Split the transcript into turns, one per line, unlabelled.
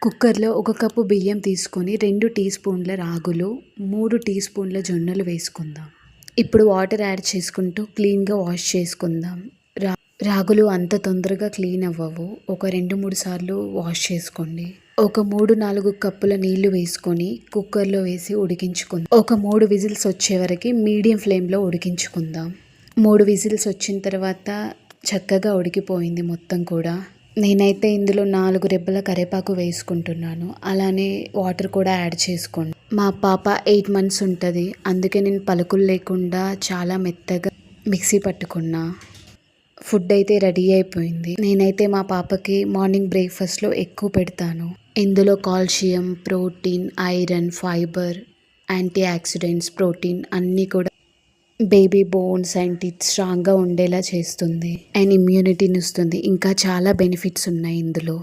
కుక్కర్‌లో ఒక కప్పు బియ్యం తీసుకొని 2 టీ స్పూన్ల రాగులు, 3 టీ స్పూన్ల జొన్నలు వేసుకుందాం. ఇప్పుడు వాటర్ యాడ్ చేసుకుంటూ క్లీన్‌గా వాష్ చేసుకుందాం. రా రాగులు అంత తొందరగా క్లీన్ అవ్వవు. ఒక 2, 3 సార్లు వాష్ చేసుకోండి. ఒక 3, 4 కప్పుల నీళ్లు వేసుకొని కుక్కర్‌లో వేసి ఉడికించుకుందాం. ఒక 3 విజిల్స్ వచ్చే వరకు మీడియం ఫ్లేమ్‌లో ఉడికించుకుందాం. 3 విజిల్స్ వచ్చిన తర్వాత చక్కగా ఉడికిపోయింది మొత్తం కూడా. నేనైతే ఇందులో 4 రెబ్బల కరివేపాకు వేసుకుంటున్నాను. అలానే వాటర్ కూడా యాడ్ చేసుకోండి. మా పాప 8 మంత్స్ ఉంటుంది. అందుకే నేను పలుకులు లేకుండా చాలా మెత్తగా మిక్సీ పట్టుకున్నా. ఫుడ్ అయితే రెడీ అయిపోయింది. నేనైతే మా పాపకి మార్నింగ్ బ్రేక్ఫాస్ట్‌లో ఎక్కువ పెడతాను. ఇందులో calcium, protein, iron, fibre, antioxidants, protein అన్నీ కూడా బేబీ బోన్స్ అండ్ టీత్ స్ట్రాంగ్గా ఉండేలా చేస్తుంది అండ్ ఇమ్యూనిటీని ఇస్తుంది. ఇంకా చాలా బెనిఫిట్స్ ఉన్నాయి ఇందులో.